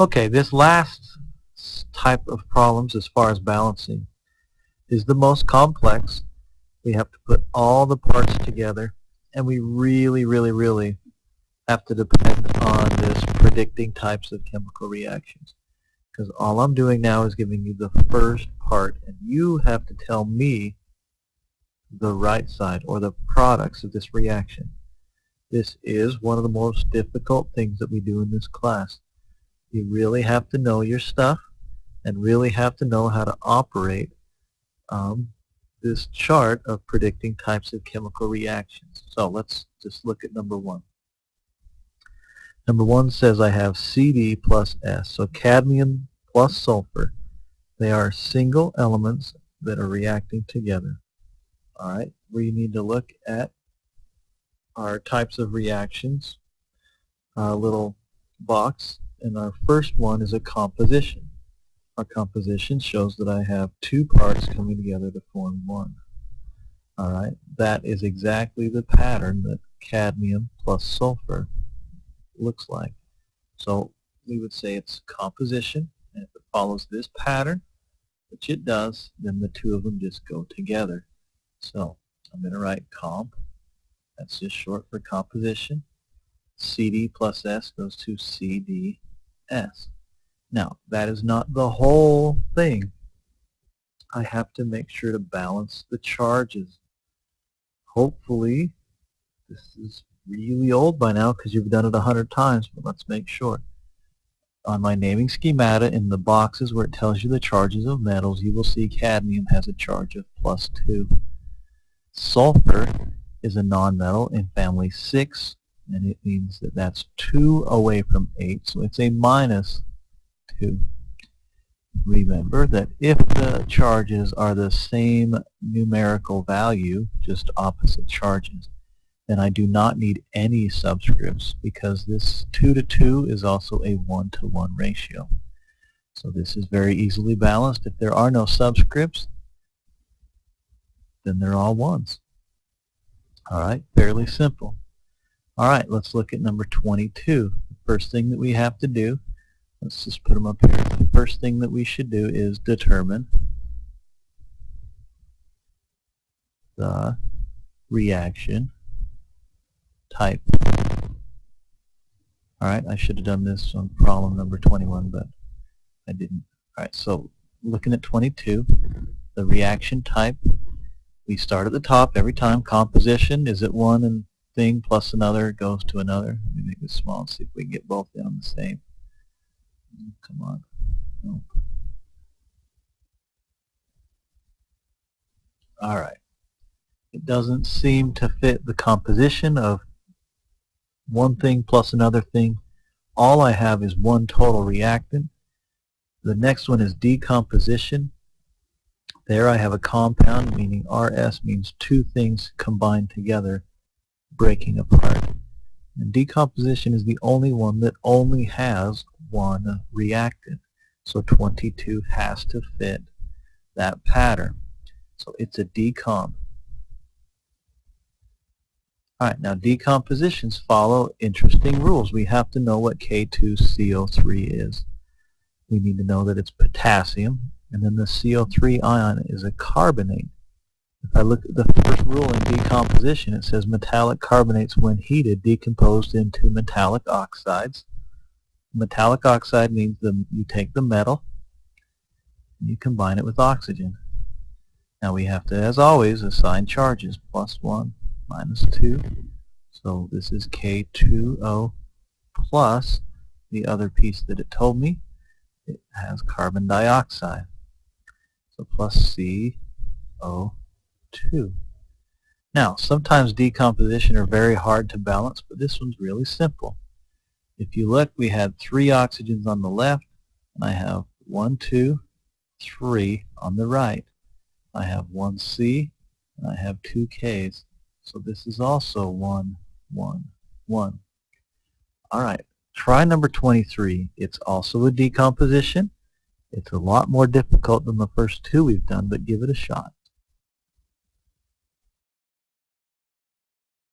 Okay, this last type of problems as far as balancing is the most complex. We have to put all the parts together, and we really have to depend on this predicting types of chemical reactions. Because all I'm doing now is giving you the first part, and you have to tell me the right side, or the products of this reaction. This is one of the most difficult things that we do in this class. You really have to know your stuff, and really have to know how to operate this chart of predicting types of chemical reactions. So let's just look at number one. Number one says I have Cd plus S, so cadmium plus sulfur. They are single elements that are reacting together. All right, we need to look at our types of reactions, our little box, and our first one is a composition. Our composition shows that I have two parts coming together to form one. All right, that is exactly the pattern that cadmium plus sulfur looks like. So we would say it's composition, and if it follows this pattern, which it does, then the two of them just go together. So I'm going to write comp, that's just short for composition. Cd plus S goes to CdS. Now, that is not the whole thing. I have to make sure to balance the charges. Hopefully, this is really old by now because you've done it 100 times, but let's make sure. On my naming schemata, in the boxes where it tells you the charges of metals, you will see cadmium has a charge of +2. Sulfur is a nonmetal in family 6, and it means that that's 2 away from 8, so it's a -2. Remember that if the charges are the same numerical value, just opposite charges, then I do not need any subscripts because this 2 to 2 is also a 1 to 1 ratio. So this is very easily balanced. If there are no subscripts, then they're all ones. All right, fairly simple. All right, let's look at number 22. The first thing that we have to do, let's just put them up here. The first thing that we should do is determine the reaction type. Alright, I should have done this on problem number 21, but I didn't. Alright, so looking at 22, the reaction type, we start at the top every time. Composition, is it one thing plus another goes to another? Let me make this small and see if we can get both in on the same. Come on. Nope. Alright. It doesn't seem to fit the composition of one thing plus another thing. All I have is one total reactant. The next one is decomposition. There I have a compound, meaning RS means two things combined together, breaking apart. And decomposition is the only one that only has one reactant. So 22 has to fit that pattern. So it's a decomp. Alright, now decompositions follow interesting rules. We have to know what K2CO3 is. We need to know that it's potassium, and then the CO3 ion is a carbonate. If I look at the first rule in decomposition, it says metallic carbonates, when heated, decomposed into metallic oxides. Metallic oxide means you take the metal and you combine it with oxygen. Now we have to, as always, assign charges, +1, -2. So this is K2O plus the other piece that it told me. It has carbon dioxide. So plus CO2. Now, sometimes decomposition are very hard to balance, but this one's really simple. If you look, we had 3 oxygens on the left, and I have 1, 2, 3 on the right. I have 1 C, and I have 2 Ks. So this is also 1, 1, 1. All right, try number 23. It's also a decomposition. It's a lot more difficult than the first two we've done, but give it a shot.